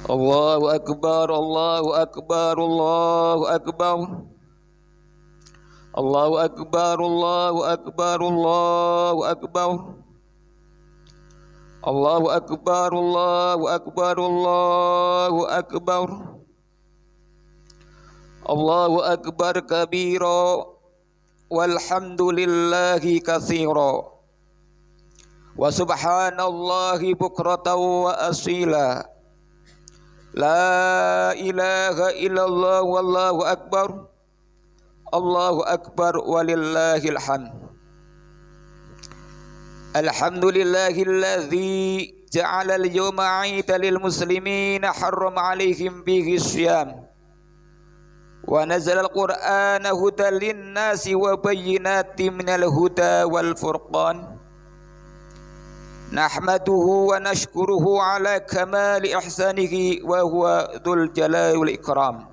Allahu Akbar, Allahu Akbar, Allahu Akbar. Allahu Akbar, Allahu Akbar, Allahu Akbar. Allahu Akbar, Allahu Akbar, Allahu Akbar. Allahu Akbar kabira walhamdulillahi katsira. Wa subhanallahi bukratan wa asila. La ilaha illallah wallahu akbar. Allahu akbar walillahil hamd. Alhamdulillahilladzi ja'ala al-yawma 'iidan lil muslimina harrama 'alaihim bihi syiyam. Wa nazzala al-Qur'ana hudan lin-nasi wa bayyinatin minal huda wal furqan. Nahmaduhu wa nashkuruhu ala kamali ihsanihi wa huwa dzul jalali wal ikram.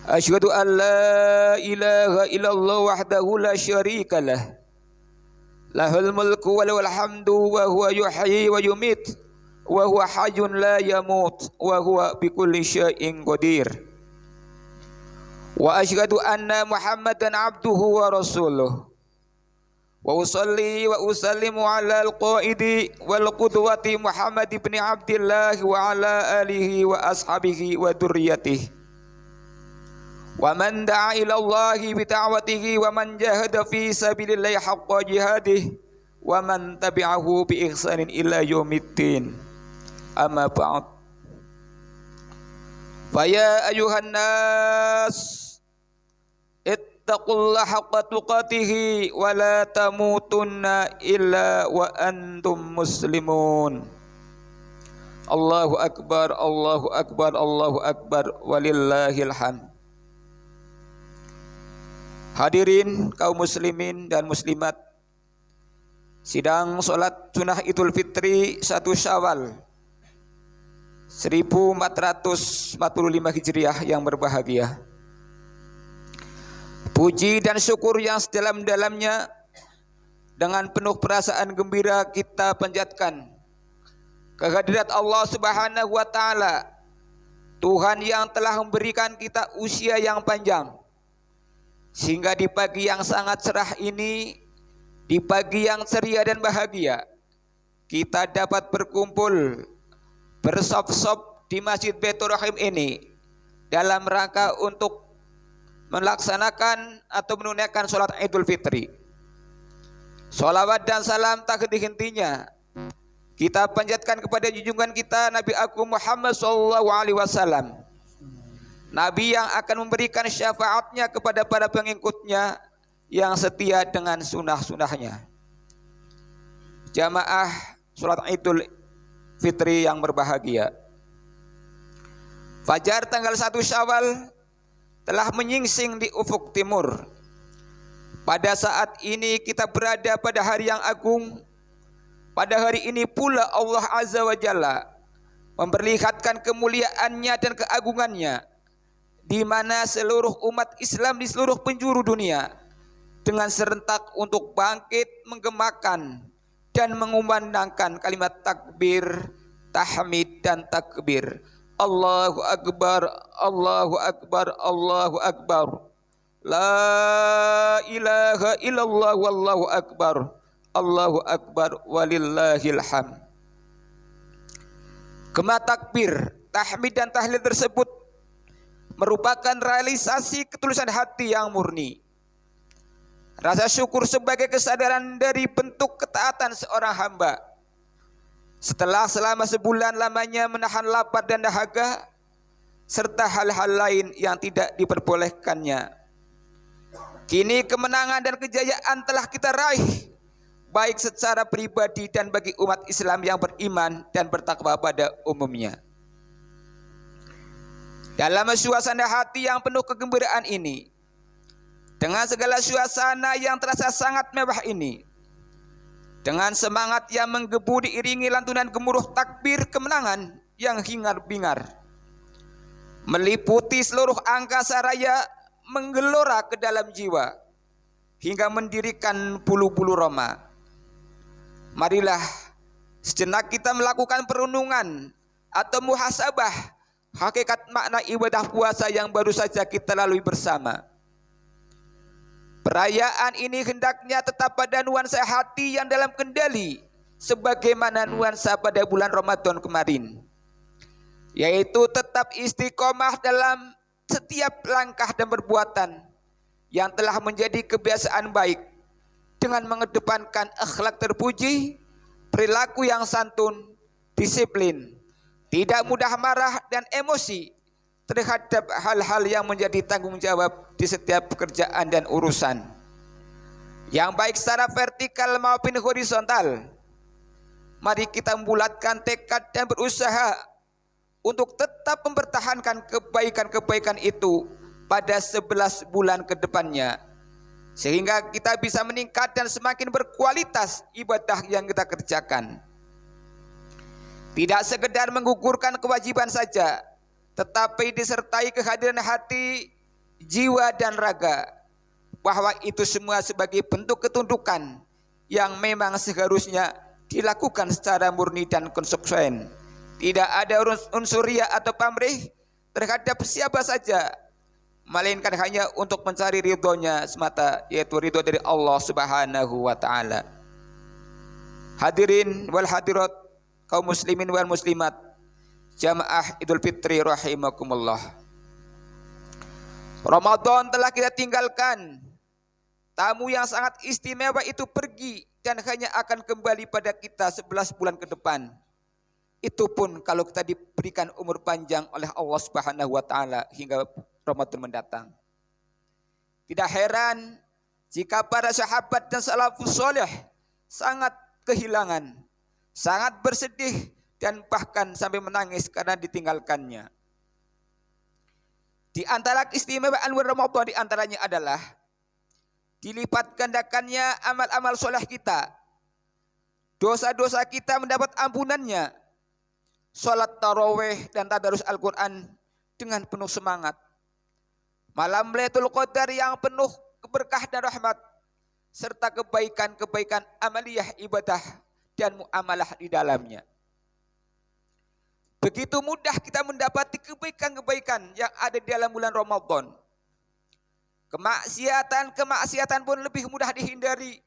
Asyhadu an la ilaha illallah wahdahu la syarika lah. Lahul mulku wa lahul hamdu wa huwa yuhyi wa yumit wa huwa hayyun la yamut wa huwa bikulli syai'in qadir. Wa asyhadu anna Muhammadan abduhu wa rasuluh. Wa usalli wa usallimu ala al-qaidi wal qudwati Muhammad ibn Abdillah wa ala alihi wa ashabihi wa dzurriyyatihi wa man da'a ila Allahi bi da'watihi wa man jahada fi sabilillahi haqqa jihadihi wa man tabi'ahu bi ihsanin ila yaumiddin. Amma ba'd. Fa ya ayuhan nas ittaqullaha haqqa tuqatih wa la tamutunna illa wa antum muslimun. Allahu akbar, Allahu akbar, Allahu akbar walillahil hamd. Hadirin kaum muslimin dan muslimat, sidang salat sunnah Idul Fitri 1 Syawal 1445 Hijriah yang berbahagia. Puji dan syukur yang sedalam-dalamnya dengan penuh perasaan gembira kita panjatkan kehadirat Allah Subhanahu wa taala, Tuhan yang telah memberikan kita usia yang panjang sehingga di pagi yang sangat cerah ini, di pagi yang ceria dan bahagia, kita dapat berkumpul bersop-sop di Masjid Baitur Rahim ini dalam rangka untuk melaksanakan atau menunaikan sholat Idul Fitri. Sholawat dan salam tak henti-hentinya kita panjatkan kepada junjungan kita Nabi Agung Muhammad SAW, Nabi yang akan memberikan syafaatnya kepada para pengikutnya yang setia dengan sunnah-sunnahnya. Jamaah sholat Idul Fitri yang berbahagia, Fajar tanggal 1 Syawal telah menyingsing di ufuk timur. Pada saat ini kita berada pada hari yang agung. Pada hari ini pula Allah Azza wa Jalla memperlihatkan kemuliaannya dan keagungannya, di mana seluruh umat Islam di seluruh penjuru dunia dengan serentak untuk bangkit menggemakan dan mengumandangkan kalimat takbir, tahmid dan takbir. Allahu Akbar, Allahu Akbar, Allahu Akbar. La ilaha illallah wallahu akbar. Allahu Akbar walillahil hamd. Gema takbir, tahmid dan tahlil tersebut merupakan realisasi ketulusan hati yang murni. Rasa syukur sebagai kesadaran dari bentuk ketaatan seorang hamba setelah selama sebulan lamanya menahan lapar dan dahaga serta hal-hal lain yang tidak diperbolehkannya. Kini kemenangan dan kejayaan telah kita raih, baik secara pribadi dan bagi umat Islam yang beriman dan bertakwa pada umumnya. Dalam suasana hati yang penuh kegembiraan ini, dengan segala suasana yang terasa sangat mewah ini, dengan semangat yang menggebu diiringi lantunan gemuruh takbir kemenangan yang hingar-bingar, meliputi seluruh angkasa raya, menggelora ke dalam jiwa hingga mendirikan bulu-bulu roma. Marilah sejenak kita melakukan perenungan atau muhasabah hakikat makna ibadah puasa yang baru saja kita lalui bersama. Perayaan ini hendaknya tetap pada nuansa hati yang dalam kendali sebagaimana nuansa pada bulan Ramadan kemarin, yaitu tetap istiqomah dalam setiap langkah dan perbuatan yang telah menjadi kebiasaan baik dengan mengedepankan akhlak terpuji, perilaku yang santun, disiplin, tidak mudah marah dan emosi terhadap hal-hal yang menjadi tanggung jawab di setiap pekerjaan dan urusan, yang baik secara vertikal maupun horizontal. Mari kita membulatkan tekad dan berusaha untuk tetap mempertahankan kebaikan-kebaikan itu pada 11 bulan ke depannya, sehingga kita bisa meningkat dan semakin berkualitas ibadah yang kita kerjakan. Tidak sekedar menggugurkan kewajiban saja, tetapi disertai kehadiran hati, jiwa dan raga, bahwa itu semua sebagai bentuk ketundukan yang memang seharusnya dilakukan secara murni dan konsekuen. Tidak ada unsur riya atau pamrih terhadap siapa saja, melainkan hanya untuk mencari ridhonya semata, yaitu ridho dari Allah Subhanahu wa taala. Hadirin wal hadirat, kaum muslimin wal muslimat, jamaah Idul Fitri rahimakumullah. Ramadan telah kita tinggalkan. Tamu yang sangat istimewa itu pergi dan hanya akan kembali pada kita 11 bulan ke depan. Itu pun kalau kita diberikan umur panjang oleh Allah Subhanahu wa taala hingga Ramadan mendatang. Tidak heran jika para sahabat dan salafus saleh sangat kehilangan, sangat bersedih dan bahkan sampai menangis karena ditinggalkannya. Di antara keistimewaan bulan Ramadan di antaranya adalah dilipat gandakannya amal-amal soleh kita. Dosa-dosa kita mendapat ampunannya. Salat tarawih dan tadarus Al-Quran dengan penuh semangat. Malam Lailatul Qadar yang penuh keberkah dan rahmat, serta kebaikan-kebaikan amaliyah ibadah dan muamalah di dalamnya. Begitu mudah kita mendapati kebaikan-kebaikan yang ada di dalam bulan Ramadan. Kemaksiatan pun lebih mudah dihindari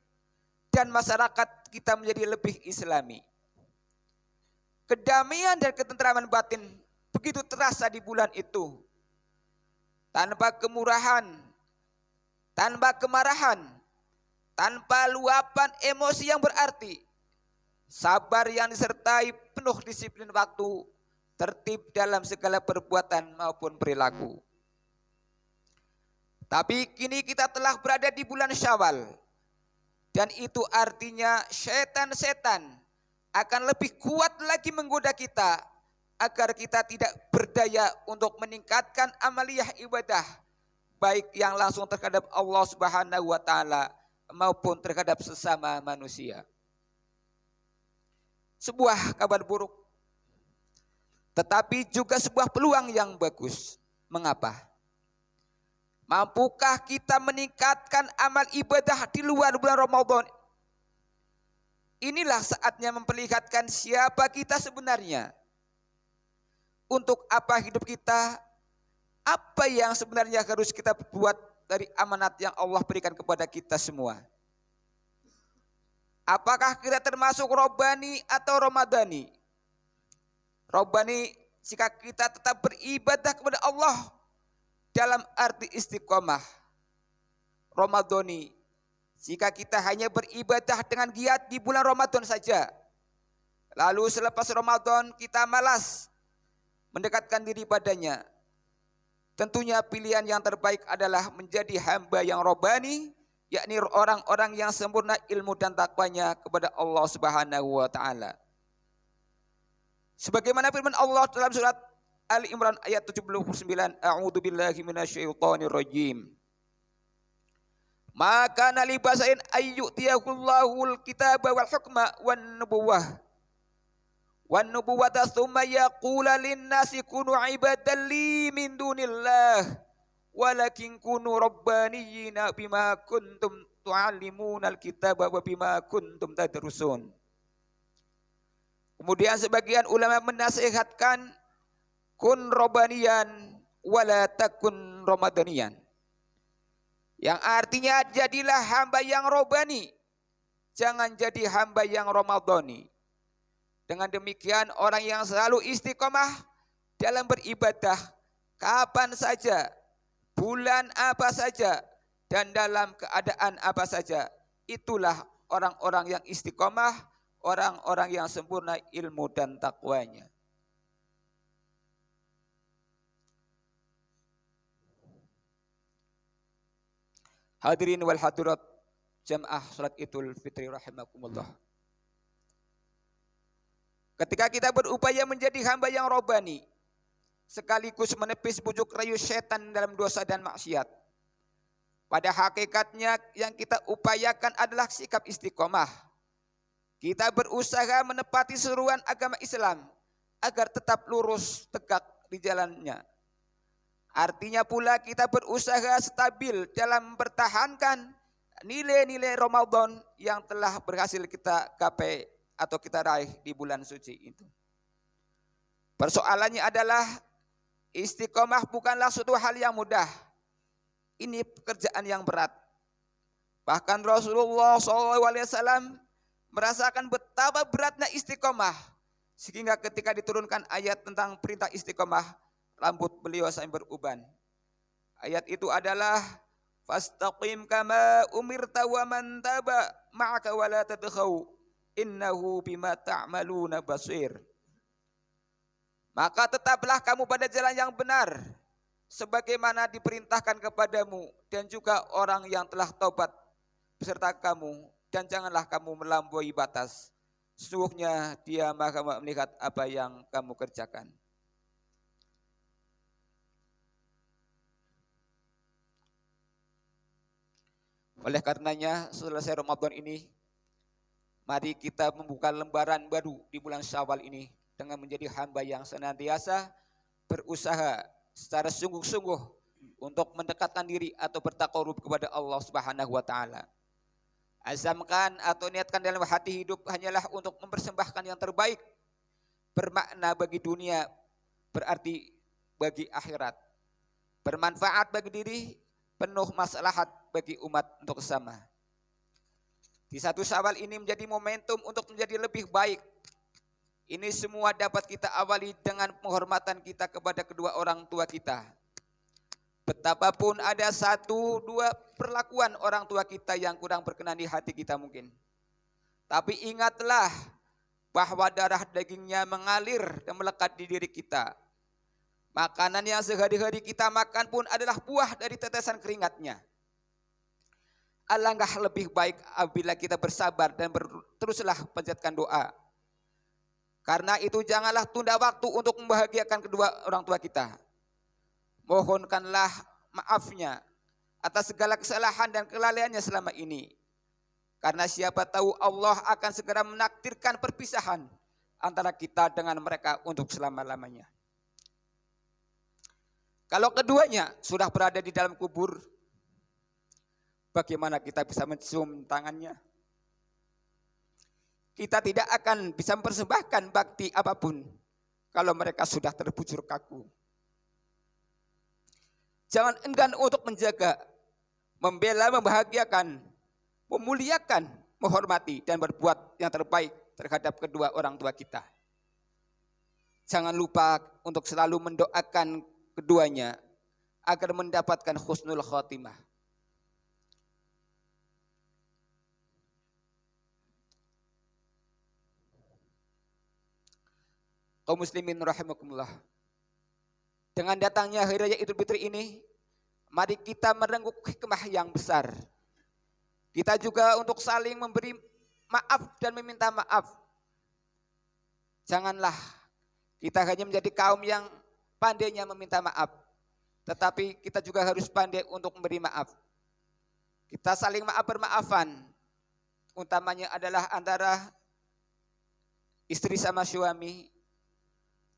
dan masyarakat kita menjadi lebih islami. Kedamaian dan ketentraman batin begitu terasa di bulan itu. Tanpa kemurahan, tanpa kemarahan, tanpa luapan emosi yang berarti. Sabar yang disertai penuh disiplin waktu, tertib dalam segala perbuatan maupun perilaku. Tapi kini kita telah berada di bulan Syawal, dan itu artinya setan-setan akan lebih kuat lagi menggoda kita agar kita tidak berdaya untuk meningkatkan amaliyah ibadah, baik yang langsung terhadap Allah Subhanahu wa taala maupun terhadap sesama manusia. Sebuah kabar buruk, tetapi juga sebuah peluang yang bagus. Mengapa? Mampukah kita meningkatkan amal ibadah di luar bulan Ramadan? Inilah saatnya memperlihatkan siapa kita sebenarnya. Untuk apa hidup kita? Apa yang sebenarnya harus kita buat dari amanat yang Allah berikan kepada kita semua? Apakah kita termasuk Rabbani atau Ramadhani? Rabbani jika kita tetap beribadah kepada Allah dalam arti istiqomah. Ramadhani jika kita hanya beribadah dengan giat di bulan Ramadan saja, lalu selepas Ramadan kita malas mendekatkan diri padanya. Tentunya pilihan yang terbaik adalah menjadi hamba yang Rabbani, yakni orang-orang yang sempurna ilmu dan takwanya kepada Allah Subhanahu wa taala. Sebagaimana firman Allah dalam surat Ali Imran ayat 79, A'udzu billahi minasyaitonir rajim. Maka nali basain ayyutiyahul kitaba wal hukma wan nubuwah. Wan nubuwata tsumma yaqula lin-nasi kunu ibadan li min dunillah walakin kunu rabbaniyina bima kuntum tu'allimunal kitaba wa bima kuntum tadrusun. Kemudian sebagian ulama menasihatkan kun robanian wala takun ramadanian. Yang artinya jadilah hamba yang robani, jangan jadi hamba yang ramadhani. Dengan demikian orang yang selalu istiqomah dalam beribadah kapan saja, bulan apa saja, dan dalam keadaan apa saja, itulah orang-orang yang istiqomah, orang-orang yang sempurna ilmu dan takwanya. Hadirin wal hadirat jamaah salat Idul Fitri rahimakumullah. Ketika kita berupaya menjadi hamba yang robani, sekaligus menepis bujuk rayu setan dalam dosa dan maksiat, pada hakikatnya yang kita upayakan adalah sikap istiqomah. Kita berusaha menepati seruan agama Islam agar tetap lurus tegak di jalannya. Artinya pula kita berusaha stabil dalam mempertahankan nilai-nilai Ramadan yang telah berhasil kita gapai atau kita raih di bulan suci itu. Persoalannya adalah istiqomah bukanlah suatu hal yang mudah. Ini pekerjaan yang berat. Bahkan Rasulullah SAW merasakan betapa beratnya istiqomah, sehingga ketika diturunkan ayat tentang perintah istiqomah, rambut beliau sampai beruban. Ayat itu adalah fastaqim kama umirta wa man taba ma'aka wa la tadkhaw innahu bima ta'maluna basir. Maka tetaplah kamu pada jalan yang benar sebagaimana diperintahkan kepadamu dan juga orang yang telah taubat beserta kamu, dan janganlah kamu melampaui batas. Sesungguhnya Dia Maha melihat apa yang kamu kerjakan. Oleh karenanya selesai Ramadan ini, mari kita membuka lembaran baru di bulan Syawal ini dengan menjadi hamba yang senantiasa berusaha secara sungguh-sungguh untuk mendekatkan diri atau bertakarub kepada Allah Subhanahu wa taala. Azamkan atau niatkan dalam hati hidup hanyalah untuk mempersembahkan yang terbaik, bermakna bagi dunia, berarti bagi akhirat, bermanfaat bagi diri, penuh maslahat bagi umat untuk sesama. Di 1 Syawal ini menjadi momentum untuk menjadi lebih baik. Ini semua dapat kita awali dengan penghormatan kita kepada kedua orang tua kita. Betapapun ada 1-2 perlakuan orang tua kita yang kurang berkenan di hati kita mungkin. Tapi ingatlah bahwa darah dagingnya mengalir dan melekat di diri kita. Makanan yang sehari-hari kita makan pun adalah buah dari tetesan keringatnya. Alangkah lebih baik apabila kita bersabar dan teruslah panjatkan doa. Karena itu janganlah tunda waktu untuk membahagiakan kedua orang tua kita. Mohonkanlah maafnya atas segala kesalahan dan kelalaiannya selama ini. Karena siapa tahu Allah akan segera menakdirkan perpisahan antara kita dengan mereka untuk selama-lamanya. Kalau keduanya sudah berada di dalam kubur, bagaimana kita bisa mencium tangannya? Kita tidak akan bisa mempersembahkan bakti apapun kalau mereka sudah terbujur kaku. Jangan enggan untuk menjaga, membela, membahagiakan, memuliakan, menghormati, dan berbuat yang terbaik terhadap kedua orang tua kita. Jangan lupa untuk selalu mendoakan keduanya agar mendapatkan husnul khotimah. Kaum muslimin rahimakumullah. Dengan datangnya Hari Raya Idul Fitri ini, mari kita merengkuh hikmah yang besar. Kita juga untuk saling memberi maaf dan meminta maaf. Janganlah kita hanya menjadi kaum yang pandainya meminta maaf, tetapi kita juga harus pandai untuk memberi maaf. Kita saling maaf bermaafan, utamanya adalah antara istri sama suami,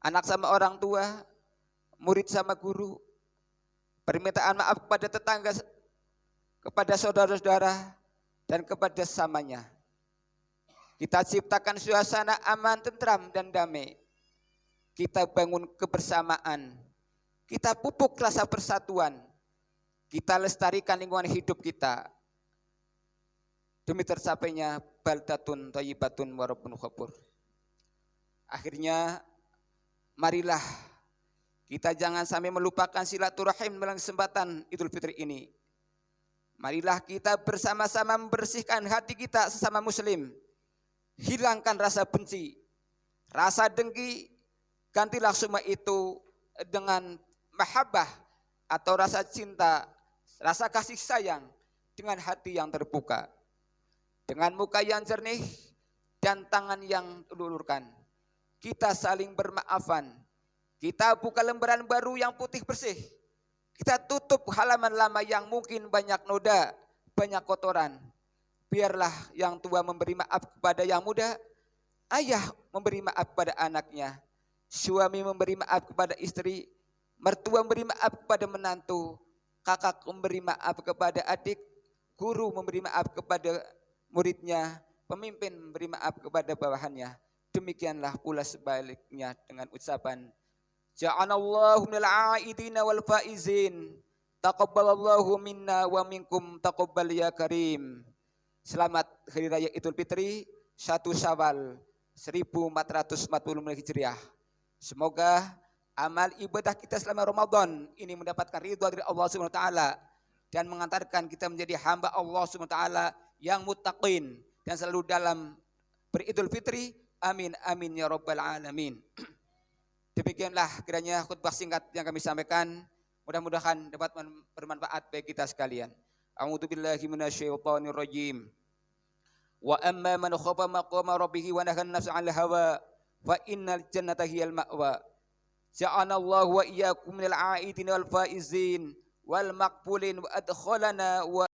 anak sama orang tua, murid sama guru, permintaan maaf kepada tetangga, kepada saudara-saudara, dan kepada sesamanya. Kita ciptakan suasana aman, tentram, dan damai. Kita bangun kebersamaan. Kita pupuk rasa persatuan. Kita lestarikan lingkungan hidup kita. Demi tercapainya baldatun thayyibatun wa rabbun ghafur. Akhirnya, marilah kita jangan sampai melupakan silaturahim dalam kesempatan Idul Fitri ini. Marilah kita bersama-sama membersihkan hati kita sesama muslim. Hilangkan rasa benci, rasa dengki, gantilah semua itu dengan mahabbah atau rasa cinta, rasa kasih sayang dengan hati yang terbuka. Dengan muka yang jernih dan tangan yang dilulurkan. Kita saling bermaafan. Kita buka lembaran baru yang putih bersih. Kita tutup halaman lama yang mungkin banyak noda, banyak kotoran. Biarlah yang tua memberi maaf kepada yang muda, ayah memberi maaf kepada anaknya, suami memberi maaf kepada istri, mertua memberi maaf kepada menantu, kakak memberi maaf kepada adik, guru memberi maaf kepada muridnya, pemimpin memberi maaf kepada bawahannya. Demikianlah pula sebaliknya dengan ucapan Ja'anallahu minal aidina wal faizin. Taqabbalallahu minna wa minkum taqabbal ya karim. Selamat Hari Raya Idul Fitri 1 Syawal 1440 Hijriah. Semoga amal ibadah kita selama Ramadan ini mendapatkan ridha dari Allah Subhanahu wa taala dan mengantarkan kita menjadi hamba Allah Subhanahu wa taala yang muttaqin dan selalu dalam beridul fitri. Amin amin ya rabbal alamin. Demikianlah kiranya khutbah singkat yang kami sampaikan. Mudah-mudahan dapat bermanfaat bagi kita sekalian. A'udzu billahi minasyaitonir rajim. Wa amma man khafa maqama rabbih wa nahan nafsa 'anil hawa fa innal jannata hiyal ma'wa. Ja'anallahu wa iyyakum minal 'aidin wal faizin wal maqbulin wa adkhalana wa